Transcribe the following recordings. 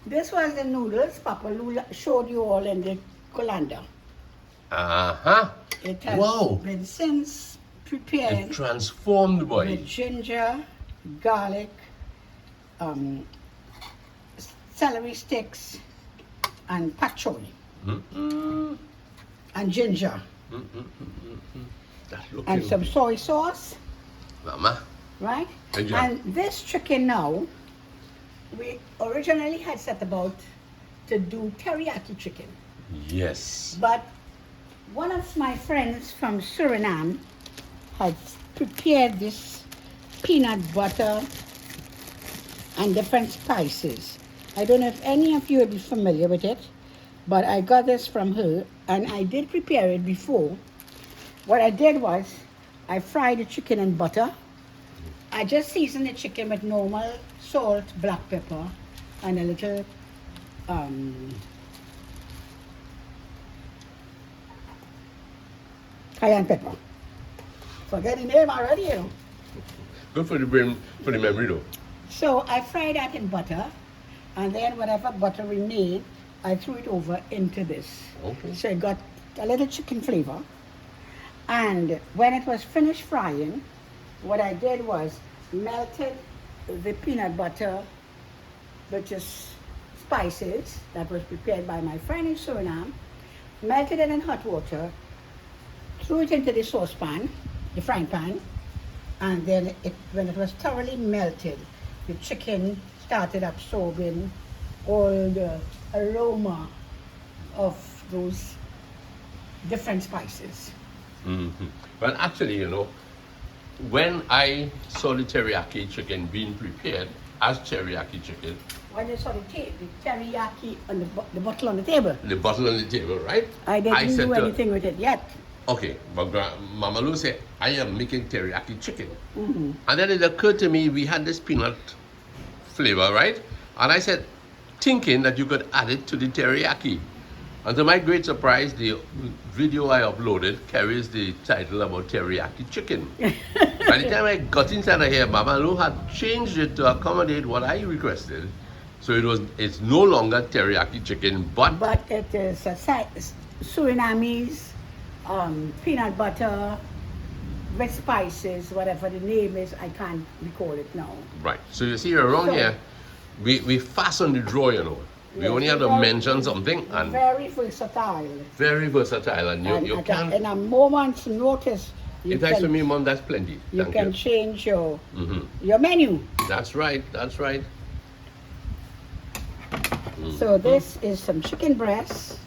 This was the noodles Papa Lou showed you all in the colander. Uh-huh. It has Wow. been since prepared It transformed, boy. with ginger, garlic, um, celery sticks, and pak choy, Mm-mm. and ginger, That's looking and some soy sauce, Mama. right? Ginger. And this chicken now, we originally had set about to do teriyaki chicken. Yes. But one of my friends from Suriname had prepared this peanut butter and different spices. I don't know if any of you will be familiar with it, but I got this from her and I did prepare it before. What I did was I fried the chicken in butter. I just seasoned the chicken with normal salt, black pepper, and a little cayenne pepper. Forget the name already, you know. Good for the brain, for the memory though. So I fried that in butter, and then whatever butter remained, I threw it over into this. Okay. So it got a little chicken flavor. And when it was finished frying, what I did was melted the peanut butter, which is spices that was prepared by my friend in Suriname, melted it in hot water, threw it into the saucepan, the frying pan, and then when it was thoroughly melted, the chicken started absorbing all the aroma of those different spices. Mm-hmm. Well, actually, you know, when I saw the teriyaki chicken being prepared as teriyaki chicken, When you saw the teriyaki on the bottle on the table, the bottle on the table, right? I didn't said do to her, anything with it yet. okay, but Mama Lou said, I am making teriyaki chicken. Mm-hmm. And then it occurred to me, we had this peanut flavor, right? And I said, thinking that you could add it to the teriyaki. And to my great surprise, the video I uploaded carries the title about teriyaki chicken. By the time I got inside of here, Mama Lou had changed it to accommodate what I requested. So it's no longer teriyaki chicken, but But it is a Surinamese peanut butter with spices, whatever the name is, I can't recall it now. right. So you see around So- here, we fastened the drawer, you know. We Yes, only had to very- mention something and Very versatile. very versatile, and And you at can. in a moment's notice, you If that's for can, me, Mom, that's plenty. you Thank can you. change your Hmm. menu. That's right. That's right. So this is some chicken breast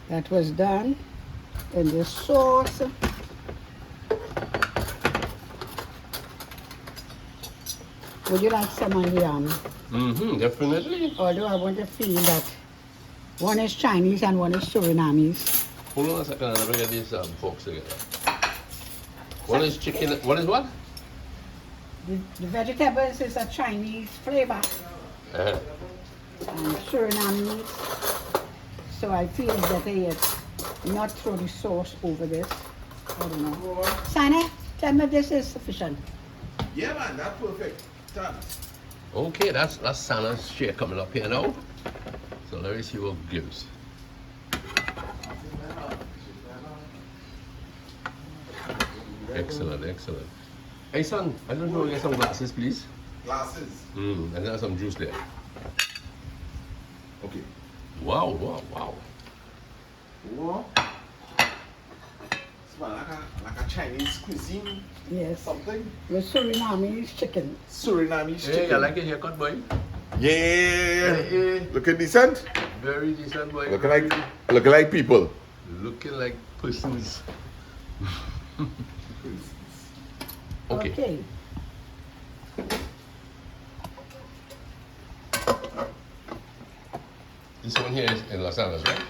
that was done in the sauce. Would you like some on the Definitely. although I want to feel that one is Chinese and one is Surinamese. Hold on a second. I'm gonna get these forks together. One is chicken. One is what? The vegetables is a Chinese flavor Uh, and Surinamese. So I feel it's better not throw the sauce over this. I don't know. Sana, tell me if this is sufficient. Yeah, man, that's perfect. Done. okay, that's Sana's share coming up here now. So let me see what gives. Excellent, excellent. Hey son, I don't know, get some glasses, please. Glasses. And there's some juice there. Okay. Wow, wow, wow. Whoa. Smell like a Chinese cuisine, Yes. something. With Surinamese chicken. Surinamese Hey, chicken. I like your haircut, boy. Yeah. Hey. Looking decent. Very decent, boy. Looking like people. Looking like persons. Okay. Okay. This one here is in Las Angeles, right?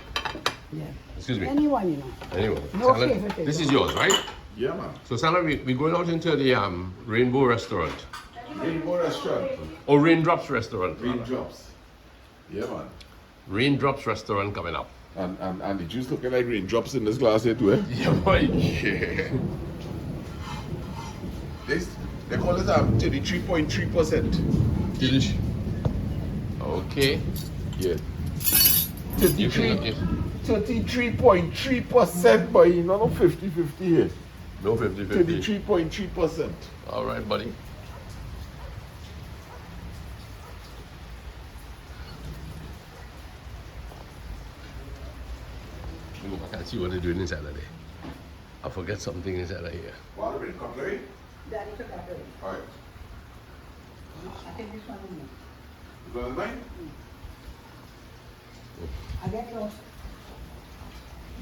Yeah. Excuse me. Anyone, you know. Anyway, No Sandra, favorite this is is yours, right? Yeah, man. So, Sandra, we're going out into the Rainbow Restaurant. Rainbow restaurant. Or Raindrops Restaurant. rather. Raindrops. Yeah, man. Raindrops Restaurant coming up. And the juice looking like raindrops in this glass here too, eh? Yeah, boy. Yeah. They call it 33.3%. Delish. Okay. Yeah. You should, 33.3%, boy. No 50-50 here. no 50-50. 33.3%. All right, buddy. Oh, I can't see what they're doing inside of there. I forget something inside of here. Water bring cutlery? Daddy took that away. Alright. I think this one will move. You gonna mine? I get close.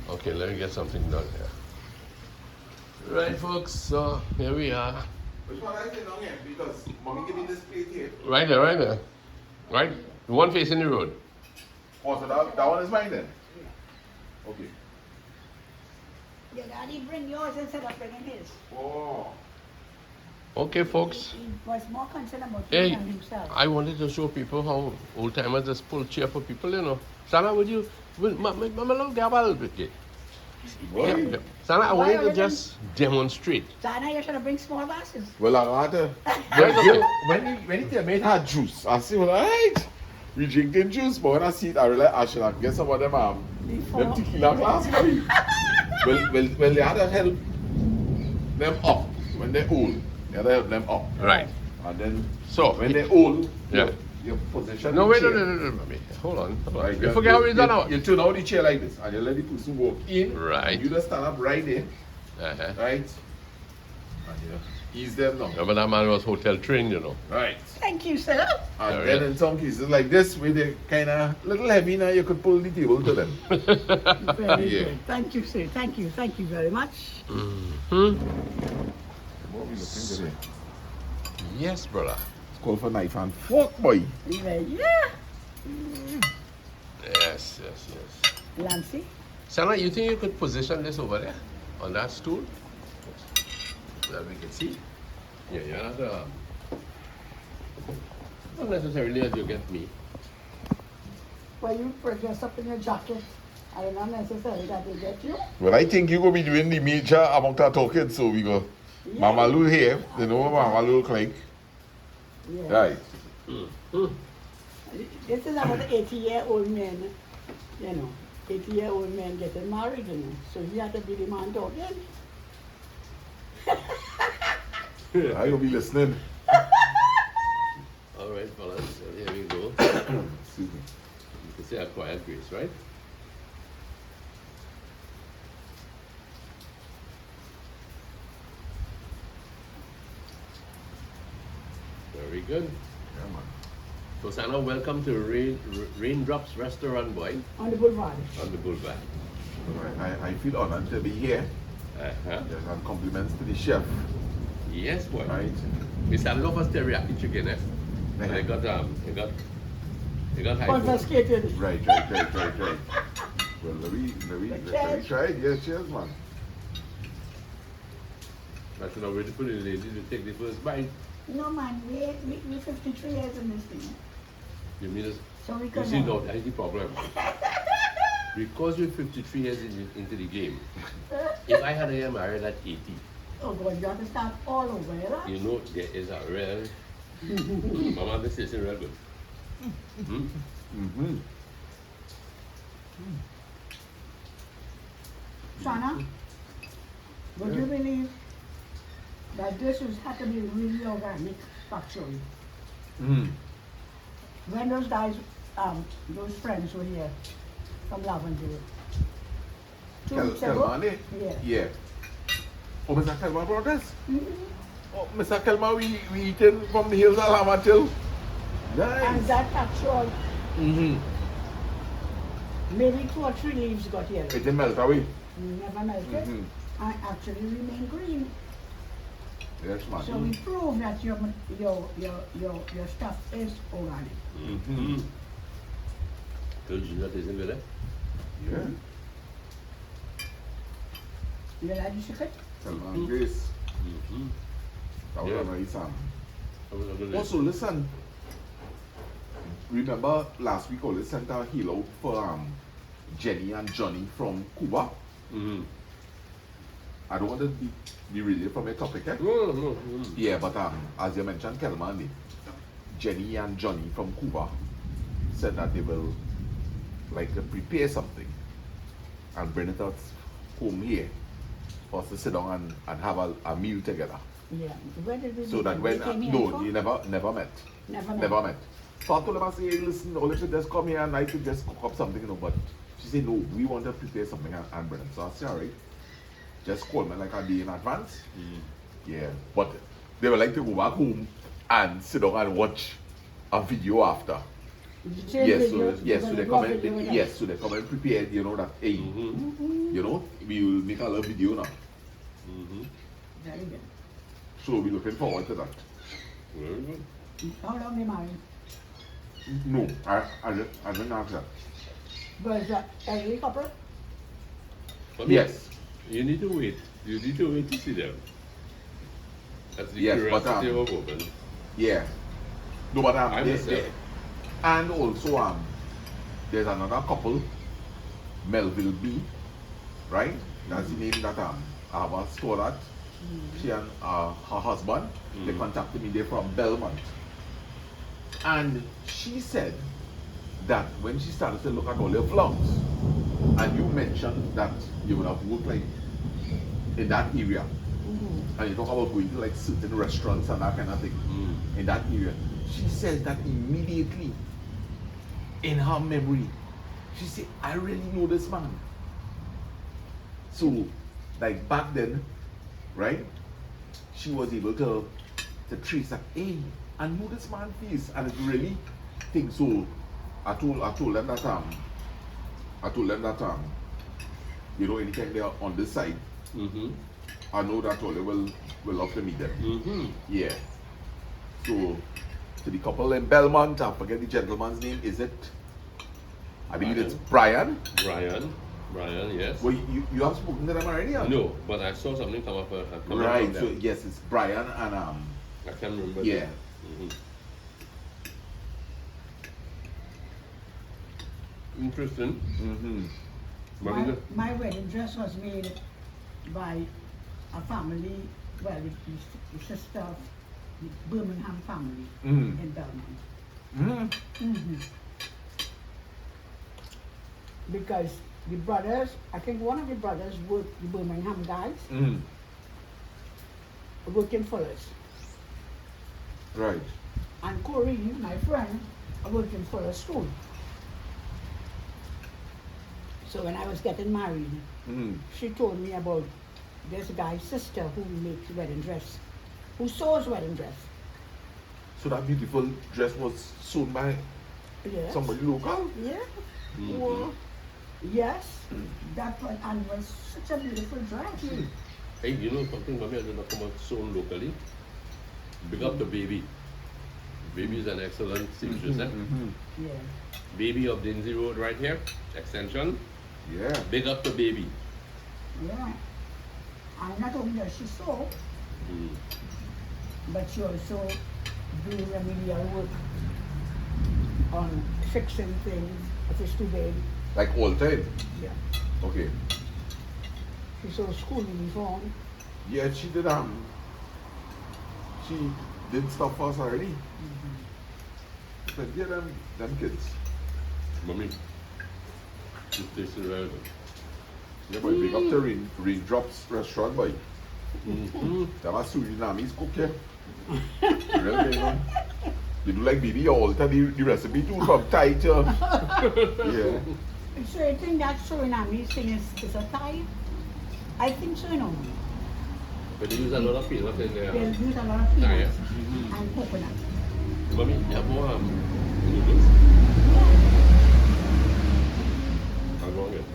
Okay, let me get something done here. Right, folks, so here we are. Which one I say down here? Because mommy give me this plate here. Right there, right there. Right? The one facing the road. Oh, so that one is mine then? Okay. Yeah, Daddy, bring yours instead of bringing his. Oh. Okay, folks. He was more concerned about you Hey, than himself. I wanted to show people how old timers just pull chair for people, you know. Sana, would you? Mama love Gabal. Boy. Sana, I want you to just demonstrate. Sana, you should have bring small glasses. Well, I got when he tell me it had juice, I say, well, alright. We drinking juice, but when I see it, I realize I should have get some of them Before. tequila glass for me. well, they had to help them up when they're old. They had to help them up. Right. And then So, when they're old, Yeah. your position. No, the wait, chair. no, mommy. Hold on. Right, You forget how we done our. You turn out the chair like this, and you let the person walk in. Right. And you just stand up right there, Uh-huh. right? And you ease them down. Remember that man was hotel trained, you know. Right. Thank you, sir. And Oh, then yeah. in some cases like this, where they're kind of little heavy now, you could pull the table to them. Very Yeah. good. Thank you, sir. Thank you very much. Hmm? What we looking today? Yes, brother. It's called for knife and fork, boy. Yeah. Yes, yes, yes. Lancy. Sana, you think you could position this over there on that stool? So that we can see? Yeah, you're not, not necessarily as you get me. Well, you dress up in your jacket. I don't know necessarily that they get you. Well, I think you're going to be doing the major amount of talking, so we go. Yeah. Mama Lou here, they know what Mama Lou look like. Yeah. Right. This is about the 80-year-old man, you know. 80-year-old man getting married, you know. So he had to be the man talking. I will be listening. All right, fellas, so here we go. Excuse me. You can say a quiet grace, right? Very good. Yeah, man. So, Sana, welcome to Raindrops Restaurant, boy, On the boulevard. on the boulevard. I feel honored to be here. Uh-huh. Yes, and compliments to the chef. Yes, boy. Right. We started off as teriyaki chicken, eh? And it got high. Confiscated. Right. Well, let me try it. Yes, cheers, man. I should have already put it in lady to take the first bite. No, man, we're 53 years in this thing. You mean this? So we You could see, know. no, that's the problem. Because you're 53 years into the game, if I had a year married at 80, Oh, God, you understand all over, right? you know there is a real, Mama, this is real good. Hmm? Mm-hmm. Shana, would you believe that this had to be really organic factory? Mm. When those guys, those friends were here from Lavender, 2 weeks ago? Kelman, Yeah. Yeah. Oh, Mr. Kelman brought this? Mhm. Oh, Mr. Kelman, we eating from the hills of Lama till. And Nice. that actual, Mm-hmm. maybe 2 or 3 leaves got here. It didn't melt away. Never melted. Mhm. And actually remain green. Yes, man. So we prove that your stuff is organic. Mm-hmm. Good, you know, isn't good, eh? Yeah. You like the secret? Kelman Grace. Mm-hmm. That was Yeah. a nice song. I was gonna- Also, listen. Remember last week, I sent a hail out for Jenny and Johnny from Cuba. Mhm. I don't want to be really from a topic, eh? No. Yeah, but as you mentioned, Kelman, Jenny and Johnny from Cuba, said that they will like prepare something and bring it out home here for us to sit down and have a meal together. Yeah. Where did we So meet that them? when They came here no, before? you never met. Never met. Never met. So I told him, I say, hey, listen, all if you just come here and I could just cook up something, you know, but she said, no, we want to prepare something and bring it. So I said, all right, just call me like a day in advance. Yeah, but they would like to go back home and sit down and watch a video after. Same Yes, video, so yes, you're so they gonna come go video with and us. yes, so they come and prepared, you know, that hey, you know, we will make a little video now. Very good. So we're looking forward to that. Very good. How long they married? No, I didn't ask that. Was that elderly couple? I mean, Yes. You need to wait. You need to wait to see them. That's the Yes, but, curiosity of a woman. Yeah. No, but I they- understand. and also there's another couple, Melville B, right? That's the name that I have a store at. She and her husband, they contacted me. They're from Belmont, and she said that when she started to look at all your vlogs, and you mentioned that you would have worked like in that area, and you talk about going to like certain restaurants and that kind of thing in that area. She says that immediately in her memory, she said, I really know this man. So, like back then, right, she was able to trace that, hey, I know this man face, and it really things. So, I told them that you know, anytime they are on this side, I know that all they will love to meet them. Yeah. So, to the couple in Belmont, I forget the gentleman's name. Is it? I believe it's Brian. Brian, yes. Well, you have spoken to them already? Huh? No, but I saw something come up. Right. So yes, it's Brian and I can't remember. yeah. Interesting. My wedding dress was made by a family, well, the sister of the Birmingham family in Belmont. Because the brothers, I think one of the brothers worked, the Birmingham guys, worked in Fuller's. Right. And Corinne, my friend, worked in Fuller's school. So when I was getting married, she told me about this guy's sister who makes wedding dress, who sews wedding dress. So that beautiful dress was sewn by somebody local? Yeah. Well, yes. That one, and was such a beautiful dress. Hey, you know something, Mommy, I did not come out sewn locally. Big up the baby. Baby is an excellent seamstress. Yeah. Baby of Dinsey Road right here, extension. Yeah. Big up the baby. Yeah. And not only does she sew, but she also do remedial work on fixing things if it's too big. Like all time. Yeah. Okay. She sews school uniform. Yeah, she did she did stuff for us already. But yeah, them kids. Mommy, this tastes very good. Yeah, boy, big up to Raindrops restaurant, boy. Them are Surinamese cook here. Real thing, man. They do like baby, you alter the recipe too from Thai to yeah. So I think that Surinamese thing is a Thai? I think so, you know. But they use a lot of peanuts in there. They use a lot of Yeah, peanuts and coconut. Mommy, you have more noodles? I'll go again.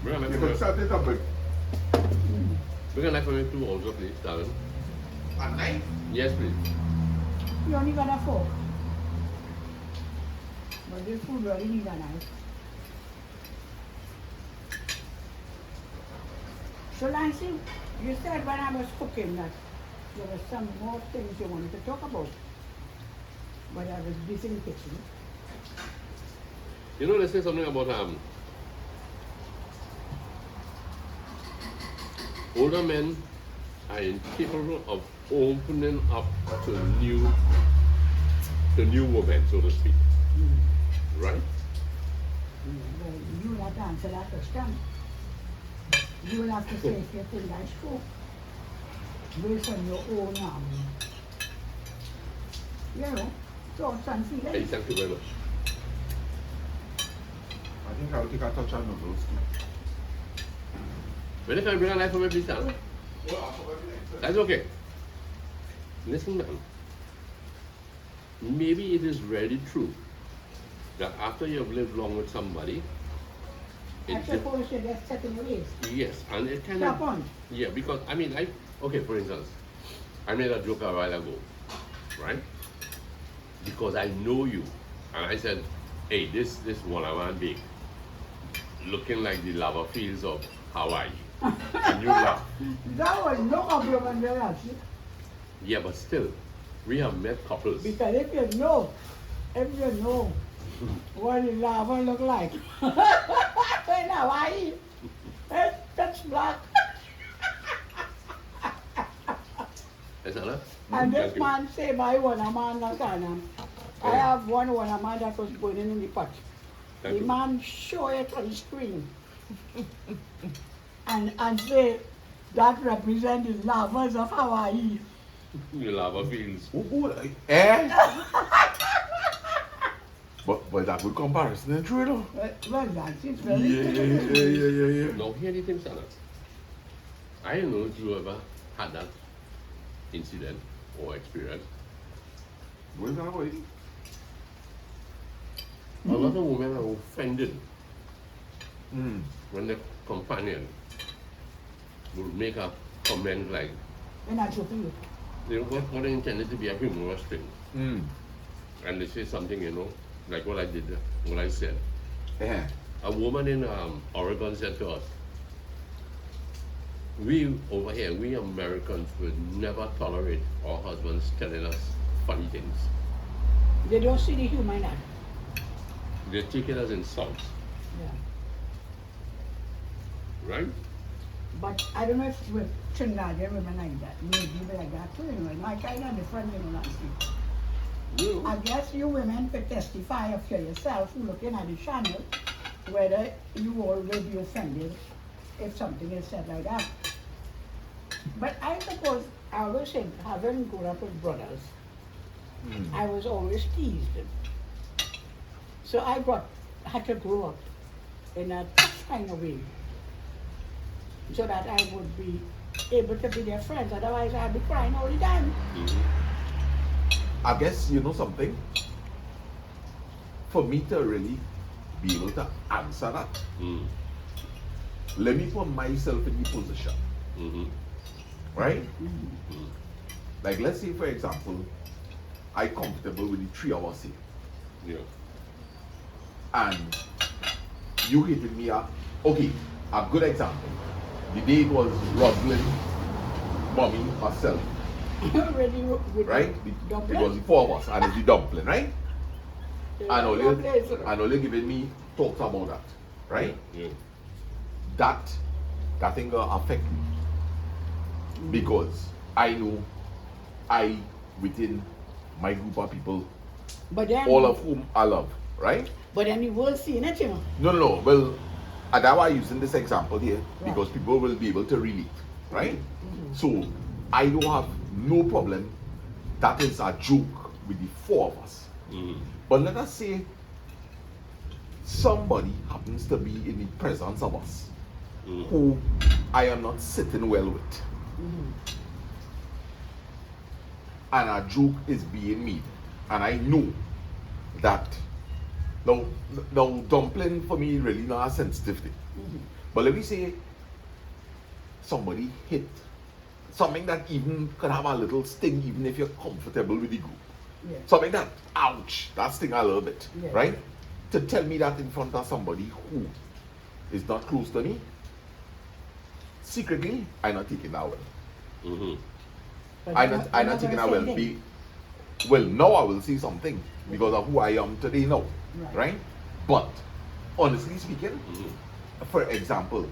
Bring a You knife can for start it up with Bring a knife for me too also, please, darling. a knife. Yes, please. You only got a fork. But this food really need a knife. So Nancy, you said when I was cooking that there were some more things you wanted to talk about. But I was busy in the kitchen. You know, let's say something about older men are incapable of opening up to new the new woman, so to speak. Right? Well, you will have to answer that question. You will have to say if you think that's true. Based on your own, thoughts and Hey, feelings. thank you very much. I think I'll take a touch on noodles too. When can I bring a knife for me, please, Alan? That's okay. Listen, man. Maybe it is really true that after you've lived long with somebody, I suppose you get set in your ways. yes, and it kind Stop of, on. yeah, because I mean, okay, for instance, I made a joke a while ago, right? Because I know you, and I said, hey, this one-on-one bake, looking like the lava fields of Hawaii, and you laugh. That was no compliment there, actually. Yeah, but still, we have met couples. Because if you know what the lava look like in Hawaii, that's black. Yes, Anna? And this Thank you. man say by one a man that I have one a man that was burning in the pot. Thank The you. man show it on the screen and say that represent the lavas of Hawaii. The lava fields. But that good comparison, isn't true, though? Well, that's it. Very Yeah. Now, hear the thing, Anna. I don't know if you ever had that incident or experience. Where's that way? A lot of women are offended Mm. when their companion will make a comment like, And I joking you. you know, what they intended to be a humorous thing. Mm. And they say something, you know, like what I did, what I said. Yeah. A woman in Oregon said to us, we over here, we Americans would never tolerate our husbands telling us funny things. They don't see the humor in that. They take it as insults, Yeah. right? But I don't know if with Trinidadian women like that. Maybe they like that too, you know. My kind of different, you know, Nancy. You I guess you women could testify of yourself looking at the channel whether you all will be offended if something is said like that. But I suppose I always said, having grown up with brothers, Mm. I was always teased. So I had to grow up in a tough kind of way so that I would be able to be their friends. Otherwise I'd be crying all the time. I guess you know something. For me to really be able to answer that, let me put myself in the position, right? Like let's say for example, I'm comfortable with the 3 hours here, Yeah. and you hitting me up. Okay, a good example. The day it was Roslyn, mommy, myself, Already with right? It was the 4 of us, and it's the dumpling, right? And only giving me talks about that, right? Yeah. That thing gonna affect me because I know I within my group of people, But then, all of whom I love, right? but then you will see it, you know. No. Well, that's why I'm using this example here because people will be able to relate, right? So I don't have no problem. That is a joke with the 4 of us. But let us say somebody happens to be in the presence of us who I am not sitting well with. And a joke is being made. And I know that now dumpling for me really not a sensitive thing. But let me say somebody hit something that even can have a little sting even if you're comfortable with the group. Yeah. Something that, ouch, that sting a little bit, Yeah. right? To tell me that in front of somebody who is not close to me, secretly, I'm not taking that well. But I'm you're not taking that gonna well. say anything. Well, now I will say something because of who I am today now, right? But honestly speaking, for example,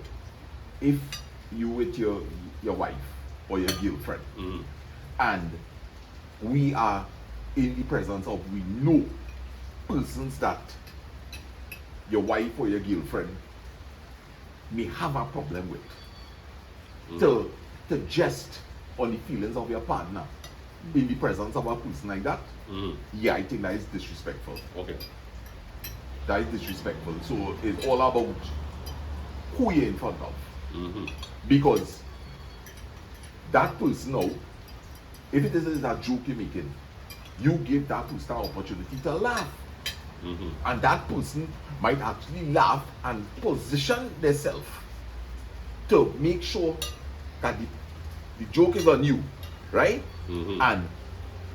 if you with your wife or your girlfriend and we are in the presence of we know persons that your wife or your girlfriend may have a problem with. To jest on the feelings of your partner in the presence of a person like that, yeah, I think that is disrespectful. Okay. That is disrespectful. So it's all about who you're in front of. Because that person now, if it is a joke you're making, you give that person an opportunity to laugh. And that person might actually laugh and position themselves to make sure that the joke is on you, right? And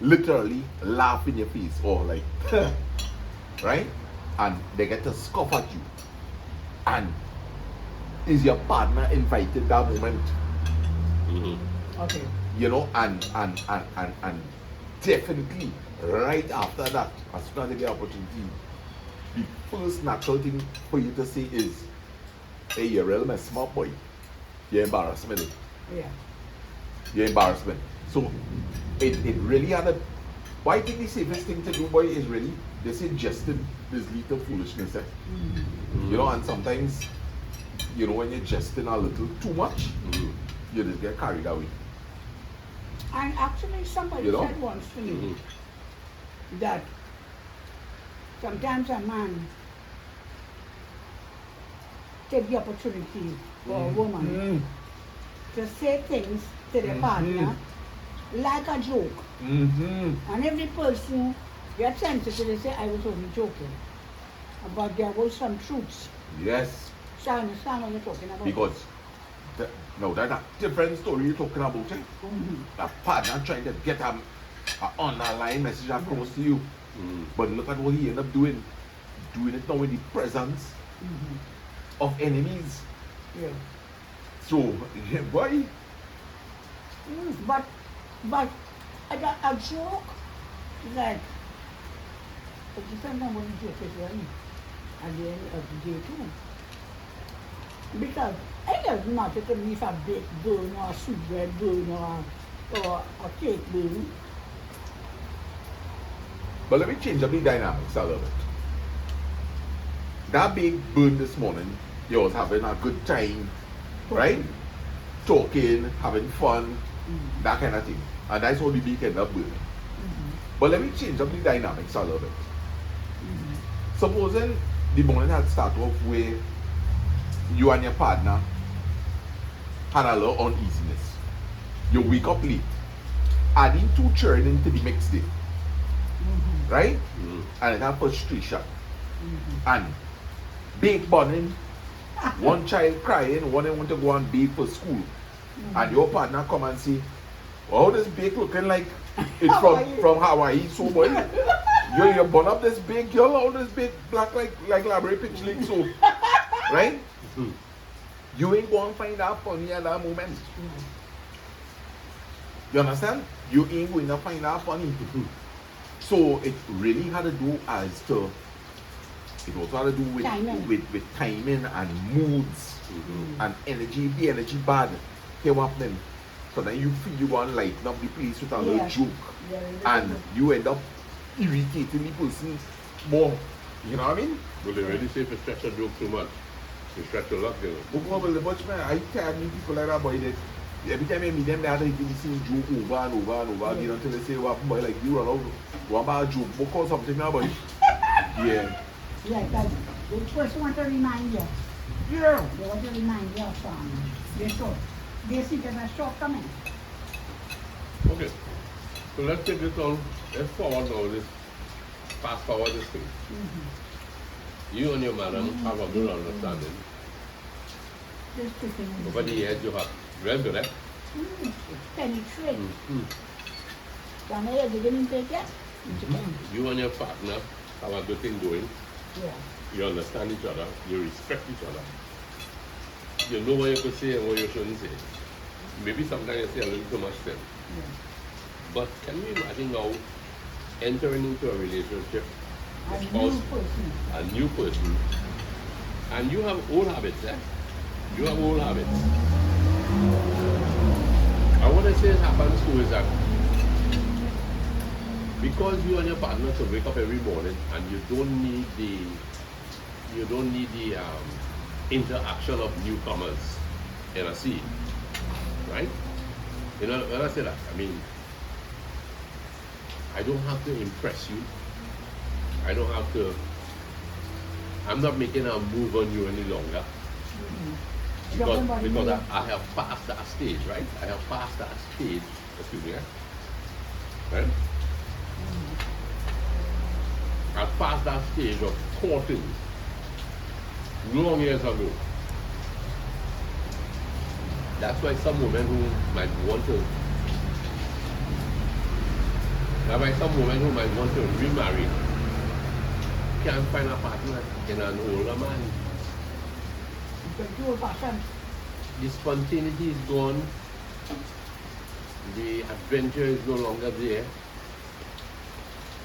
literally laugh in your face or like, right? And they get to scoff at you. And is your partner invited that moment? Okay. You know, and definitely right after that, as soon as they get opportunity, the first natural thing for you to say is, hey, you're real mess, smart boy. You're embarrassment. Yeah. You're embarrassment. So it really had a, why I think the safest thing to do, boy, is really, they say jesting is little foolishness. You know, and sometimes, you know, when you're jesting a little too much, you just get carried away. And actually somebody said once to me that sometimes a man take the opportunity for a woman to say things to their partner like a joke. And every person gets sensitive, they say, I was only joking. But there was some truths. Yes. So I understand what you're talking about. Because now that's a different story you're talking about. That partner trying to get a online message across to you. But look at what he ended up doing. Doing it now in the presence of enemies. Yeah. So, yeah, boy. But a joke, like, it depends on what the joke is running at the end of the day too. Because it doesn't matter to me if a baked burn or a sweetbread burn or a cake burn. But let me change up the dynamics a little bit. That big burn this morning, you was having a good time, right? Talking, having fun, that kind of thing. And that's how the big end up burning. But let me change up the dynamics a little bit. Supposing the morning had started off where you and your partner had a little uneasiness. You wake up late, adding 2 children into the mix day, right? And it had frustration. And bake burning, one child crying, one want to go and bake for school. And your partner come and say, oh, this bake looking like it's from Hawaii, so boy. You burn up this bake, girl, all this bake black like library pitch lake, so right? You ain't going to find that funny at that moment. You understand? You ain't going to find that funny. So it really had to do as to, it also had to do with timing and moods and energy. If the energy bad, here what happening? So then you feel you want to lighten up the place with a little joke. And you end up irritating the person more. You know what I mean? Well, they really say if you stretch a joke too much, you stretch your luck, you know. But man, I tell me people like that, boy, that every time I meet them, they have to hit the same joke over and over and over again until they say, well, boy, like you run out, one bad joke, because something now, boy. Yeah. Yeah, because they first want to remind you. Yeah. They want to remind you of their short. They see there's a shortcoming. Okay. So let's take this on, let's forward now, this, fast forward this thing. You and your madam have a good understanding. Over the years you have read to that. Penetrate. You didn't take it? You and your partner have a good thing going. Yeah. You understand each other, you respect each other. You know what you could say and what you shouldn't say. Maybe sometimes you say a little too much then. Yeah. But can you imagine now entering into a relationship A with new a new person, and you have old habits, eh? You have old habits. And what I say happens too is that because you and your partner to wake up every morning and you don't need the interaction of newcomers in a scene, right? You know, when I say that, I mean, I don't have to impress you. I don't have to, I'm not making a move on you any longer. Because I have passed that stage, right? I have passed that stage, excuse me, right? I've passed that stage of courting long years ago. That's why some women who might want to remarry can't find a partner in an older man. The spontaneity is gone. The adventure is no longer there.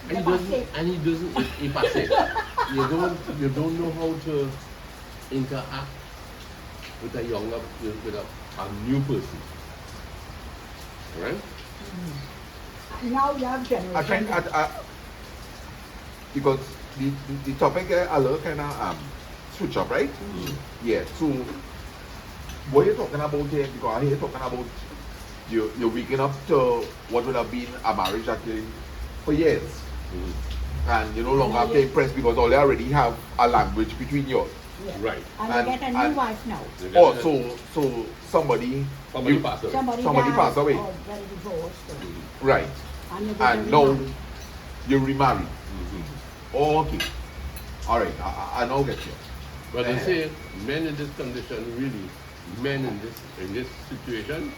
And he doesn't, if I say, you don't know how to interact with a new person. Right? Now you have I generation. think because the topic a little kind of switch up, right? Yeah. So what you're talking about here, because I hear you talking about you're waking up to what would have been a marriage actually for years, and you no longer have to impress because all they already have a language between you. Yeah. Right. And they get a new wife now. Oh, so somebody passed away. Somebody died passed away. Or got divorced. Right. And, you And now you're remarried. Okay. All right. I now get you. But they say men in this condition, really, men in this situation,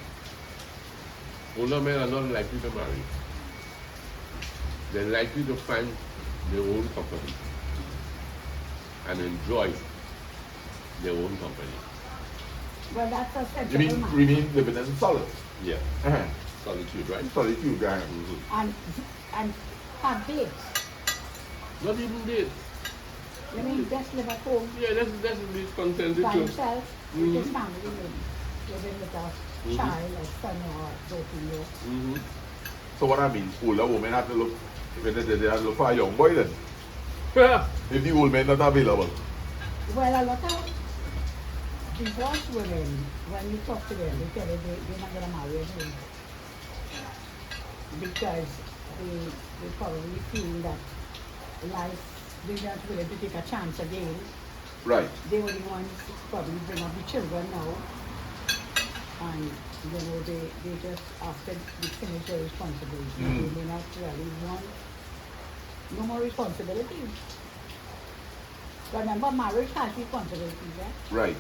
older men are not likely to marry. They're likely to find their own company and enjoy their own company. Well, that's a You mean sensible man. remain living in solace? Yeah. Uh-huh. Solitude, right? Solitude, right? And have dates. Not even this. I mean, just live at home Yeah, that's be contented by too. himself with his family, living with a child, a son or daughter. So what I mean, older women have to look, they have to look for a young boy then. If the old men not available. Well, a lot of divorced women, when you talk to them, they tell you they're not going to marry again. Because they probably feel that life, they're not willing to take a chance again. Right. They were the ones who probably bring up the children now. And, they just, after they finish their responsibility, they may not really want no more responsibilities. Remember, marriage has responsibilities, yeah? Right.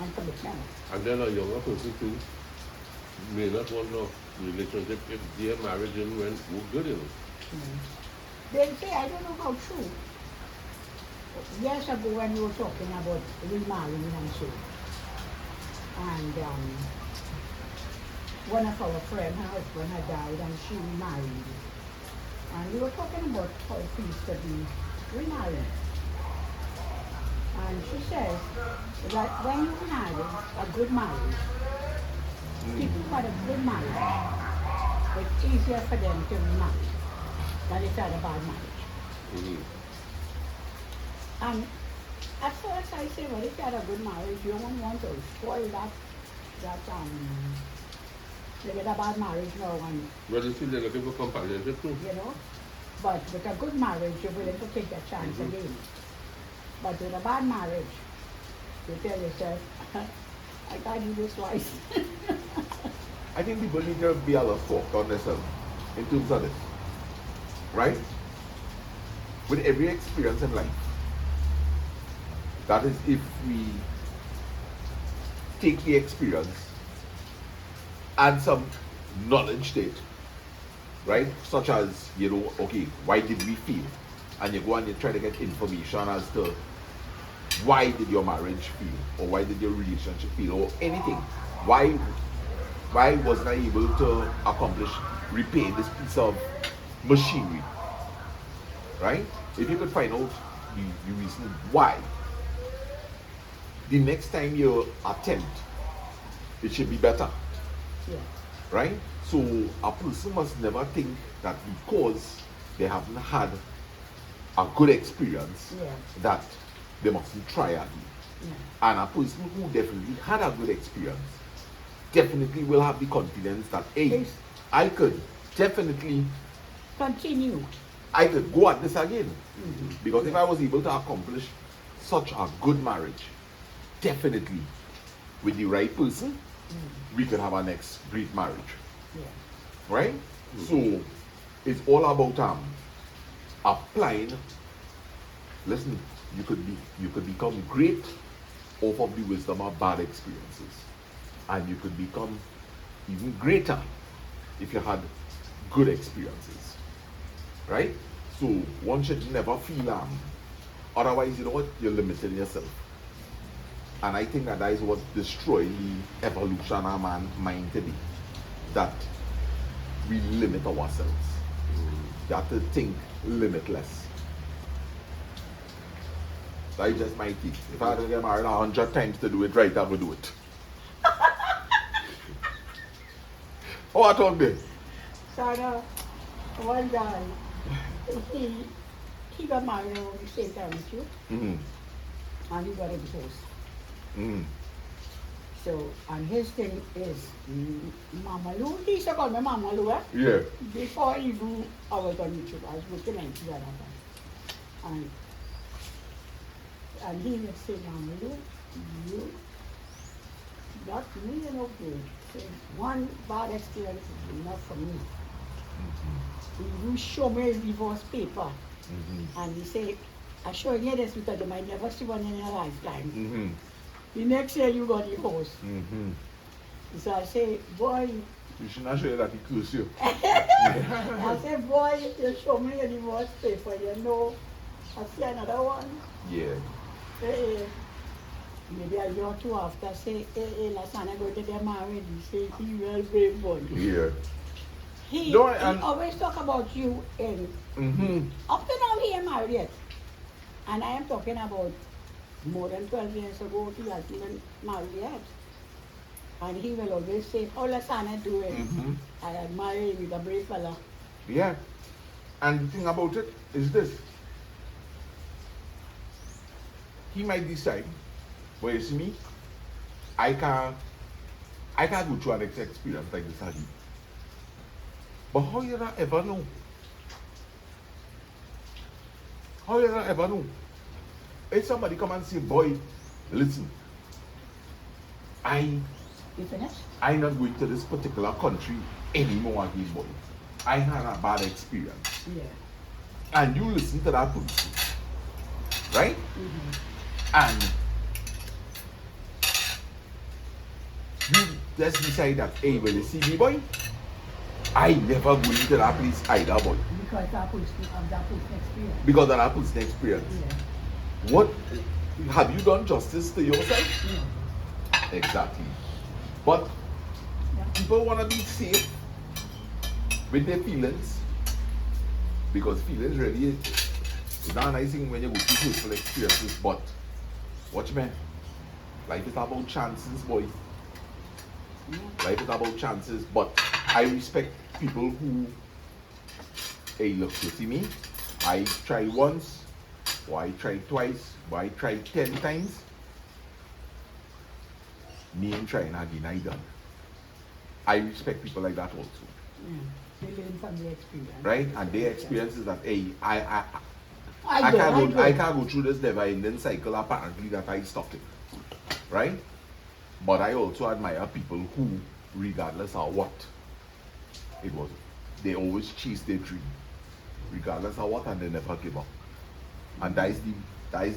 And commitment. And then a younger person too may not want no relationship if their marriage didn't went good enough. They say, I don't know how true. Years ago when we were talking about remarrying and so, and one of our friends, her husband had died and she remarried. And we were talking about how it feels to be remarried. And she says that when you had a good marriage, people who had a good marriage, it's easier for them to remarry than if they had a bad marriage. And at first I say, well, if you had a good marriage, you don't want to spoil that they get a bad marriage now and But you see, they're looking for companionship too. but with a good marriage, you're willing to take that chance again. But with a bad marriage, you tell yourself, I can't do this twice. I think people need to be a little soft on themselves in terms of this. Right? With every experience in life. That is if we take the experience, add some knowledge to it, right? Such as, okay, why did we feel? And you go and you try to get information as to why did your marriage feel, or why did your relationship feel, or anything. Why wasn't I able to repair this piece of machinery, right? If you could find out the reason why, the next time you attempt, it should be better. Yeah. Right? So a person must never think that because they haven't had a good experience, Yeah. that they mustn't try again. Yeah. And a person who definitely had a good experience definitely will have the confidence that, hey, Yes. I could definitely, Continue. I could go at this again. Mm-hmm. Because if I was able to accomplish such a good marriage, definitely with the right person, we could have our next great marriage. Yeah. Right? So it's all about applying. Listen, you could become great off of the wisdom of bad experiences. And you could become even greater if you had good experiences. Right? So one should never feel otherwise, you know what, you're limiting yourself. And I think that is what's destroying the evolution of man's mind today. That we limit ourselves. You have to think limitless. That's just my thing. If I had to get married 100 times to do it right, I would do it. Oh, I told you. Sarah, one guy, he got married around the same time as you, and he got a divorce. So, and his thing is Mama Lou. He used to call me Mama Lou, eh? Yeah. Before even I was on YouTube, I was working in together. And he would say, Mama Lou, you got me good. So one bad experience is enough for me. You show me his divorce paper, and he say, I show you this because you might never see one in your lifetime. The next year you got divorced. So I say, boy. You should not show you that he curse you. I said, boy, you show me your divorce paper, you know. I see another one. Yeah. Maybe a year or two after, say, last time I go to get married, he say, he will be born. Yeah. He always talk about you in, up to now he ain't married yet. And I am talking about more than 12 years ago, he hasn't been married yet. And he will always say, how Lasana do it? I admire him, he's a brave fella. Yeah. And the thing about it is this. He might decide, well, you see me, I can't go through an experience like this again. But how you not ever know? How you not ever know? If somebody come and say, boy, listen, You finished? I'm not going to this particular country anymore again, boy. I had a bad experience. Yeah. And you listen to that person, right? And you just decide that, hey, well, you see me, boy, I never go into that place either, boy. Because that person experience. Because of that person's experience. Yeah. What, have you done justice to yourself? Yeah. Exactly. But people want to be safe with their feelings, because feelings really is not a nice thing when you go through personal experiences. But watch me, life is about chances, boy. Life is about chances. But I respect people who, hey, look, you see me, I tried once, or I tried twice, or I tried 10 times. Me ain't trying again, I done. I respect people like that also. Yeah. They learn from their experience. Right? And their experience is that, hey, I I can't go through this never-ending cycle apparently that I stuck in. Right? But I also admire people who, regardless of what it was, they always chase their dream. Regardless of what, and they never give up. And that is the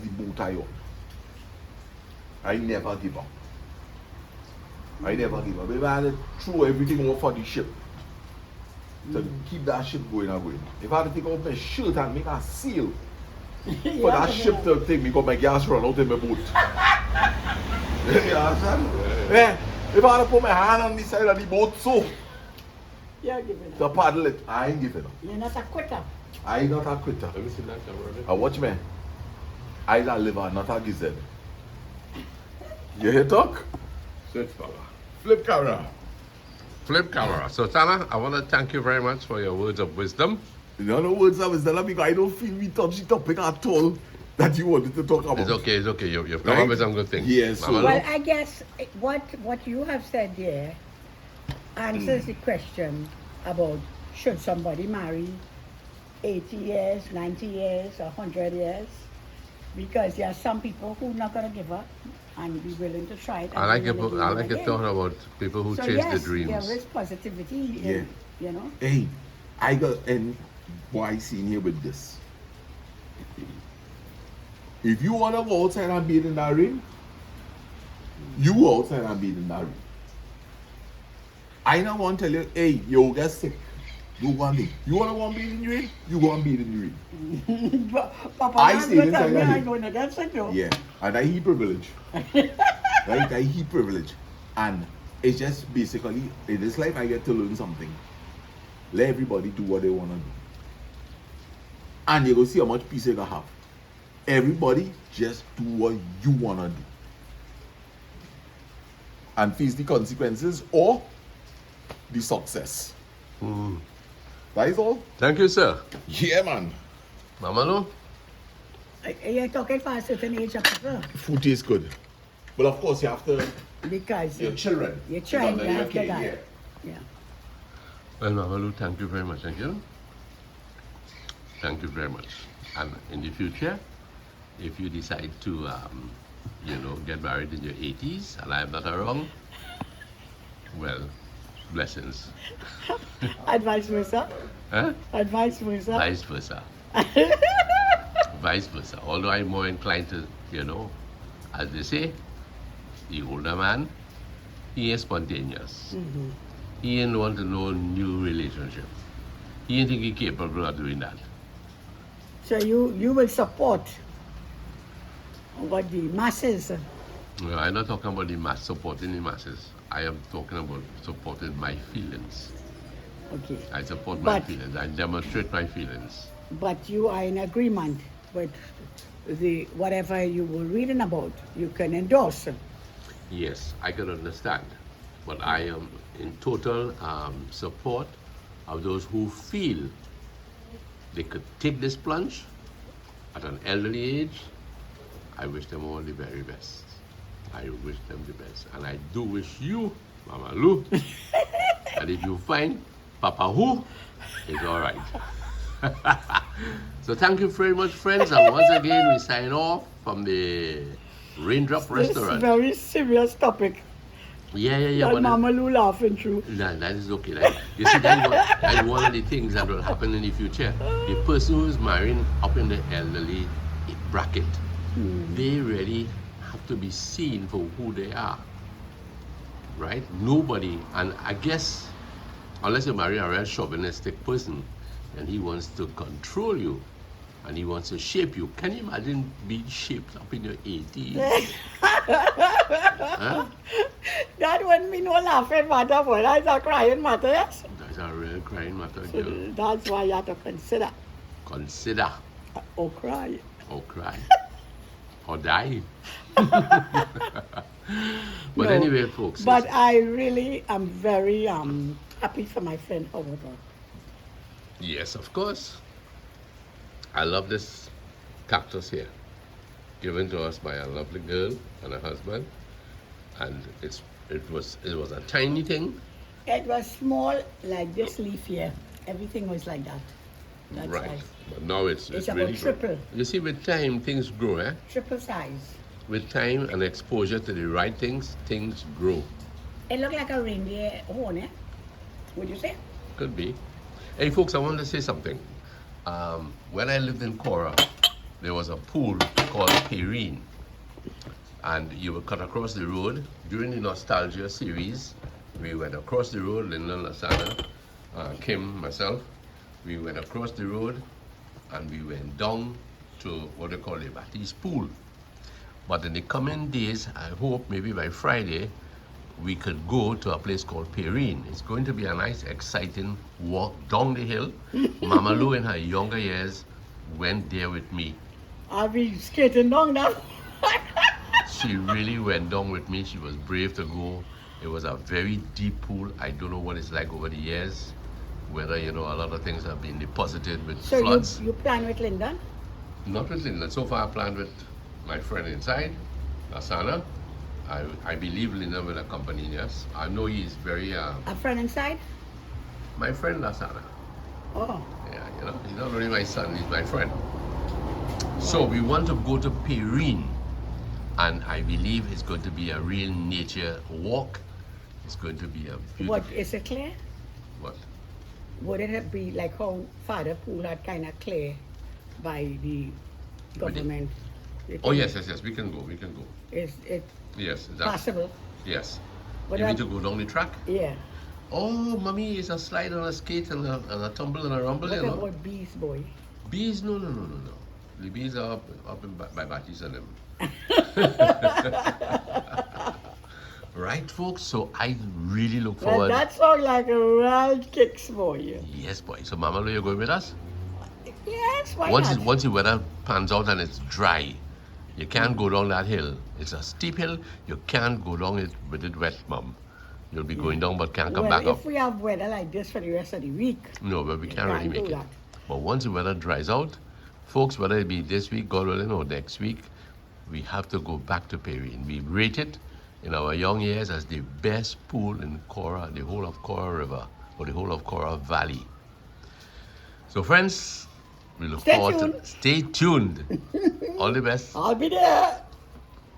boat I on. I never give up. I never give up. If I had to throw everything off for the ship to keep that ship going and going. If I had to take off my shirt and make a sail for that ship to take me, because my gas run out in my boat. You understand? Yeah. If I had to put my hand on the side of the boat so You're giving up. to paddle it, I ain't giving up. You're not a quitter. I ain't not a quitter. Let me see that camera. Watch me. I a liver, not a gizzard. You hear talk? Switch power. Flip camera. Flip camera. So Tana, I want to thank you very much for your words of wisdom. No, no words of wisdom, because I don't feel we touched the topic at all that you wanted to talk about. It's okay. You've come Right? up with some good things. Yes, so- Mama Well, Lou? I guess what you have said there answers the question about should somebody marry 80 years, 90 years, 100 years? Because there are some people who are not going to give up and be willing to try it. I like and it. really do I like it again. talking about people who So chase yes, their dreams. there is positivity Yeah. in, you know. Hey, I got, and what I seen here with this. If you want to go outside and bathe in that rain, you go outside and bathe in that rain. I don't want to tell you, hey, you'll get sick. Do one thing. You want to go and bathe in the rain? You go and bathe in the rain. Papa, I that's stayed what inside I'm that going to get sick though. Yeah, and I heat privilege. Right? I heat privilege. And it's just basically, in this life, I get to learn something. Let everybody do what they want to do. And you go see how much peace you gonna have. Everybody just do what you want to do. And face the consequences or the success. That is all. Thank you, sir. Yeah, man. Mama Lou? You're talking for a certain age of people Food tastes good. But of course, you have to, because your children. you're trying to Your have to kid, that. yeah. Yeah. Well, Mama Lou, thank you very much. Thank you. Thank you very much. And in the future, if you decide to, get married in your 80s and I'm not around, well, blessings. And vice versa. Huh? And vice versa. Vice versa. Vice versa. Although I'm more inclined to, as they say, the older man, he is spontaneous. He ain't want to know new relationship. He ain't think he capable of doing that. So you will support what the masses. No, I'm not talking about the mass supporting the masses. I am talking about supporting my feelings. Okay. I support my But- feelings. I demonstrate my feelings. But you are in agreement with the whatever you were reading about. You can endorse. Yes, I can understand. But I am in total support of those who feel they could take this plunge at an elderly age. I wish them all the very best. I wish them the best. And I do wish you, Mama Lou, and if you find Papa Who, it's all right. So thank you very much, friends. And once again, we sign off from the Raindrop This Restaurant. very serious topic. Yeah. That But Mama Lou laughing through. that is okay. You see, that's one of the things that will happen in the future. The person who is marrying up in the elderly bracket, they really have to be seen for who they are. Right? Nobody, and I guess, unless you marry a real chauvinistic person, and he wants to control you, and he wants to shape you. Can you imagine being shaped up in your 80s? Huh? That wouldn't be no laughing matter, but that's a crying matter, yes? That's a real crying matter, So girl. that's why you have to consider Consider. or cry. Or cry. Or die. But No, anyway, folks. But listen. I really am very happy for my friend, however. Yes, of course. I love this cactus here. Given to us by a lovely girl and a husband. And it was a tiny thing. It was small, like this leaf here. Everything was like that. That's Right. size. But now it's It's about really good. triple. You see, with time things grow, eh? Triple size. With time and exposure to the right things grow. It looked like a reindeer horn, eh? Would you say? Could be. Hey folks, I wanted to say something. When I lived in Cora, there was a pool called Perrine. And you would cut across the road. During the Nostalgia series, we went across the road, Linda, Lasana, Kim, myself. We went across the road and we went down to what they call the Batty's pool. But in the coming days, I hope maybe by Friday, we could go to a place called Perrine. It's going to be a nice, exciting walk down the hill. Mama Lou in her younger years went there with me. I'll be skating down now. She really went down with me. She was brave to go. It was a very deep pool. I don't know what it's like over the years. whether, you know, a lot of things have been deposited with So floods. you plan with Linda? Not with Linda. So far, I planned with my friend inside, Asana. I believe Linda will accompany us. I know he's very, A friend inside? my friend Asana. Oh, Yeah, you know, he's not only my son, he's my friend. So we want to go to Perrine, and I believe it's going to be a real nature walk. It's going to be a beautiful. what is it clear? What? Would it be like how Father Pool had kind of clear by the government? Oh yes, yes, yes. We can go. We can go. Is it Yes, possible? Yes. But You that- need to go down the track. Yeah. Oh, mommy, it's a slide and a skate and a tumble and a rumble, What you know. about bees, boy? Bees? No, no, no, no, no. The bees are up in, by Batty's and them. Right, folks? So I really look Well, forward. that sounds like a wild kicks, boy. Yes, boy. So, Mama, are you going with us? Yes, why Once not? once the weather pans out and it's dry, you can't go down that hill. It's a steep hill. You can't go down it with it wet, Mom. You'll be going down but can't come well, back if up. we have weather like this for the rest of the week, No, but we can't really can't make do it. that. But once the weather dries out, folks, whether it be this week, God willing, or next week, we have to go back to Perrine. We rate it in our young years as the best pool in Cora, the whole of Cora River, or the whole of Cora Valley. So, friends, we look Stay forward tuned. to. Stay tuned. All the best. I'll be there.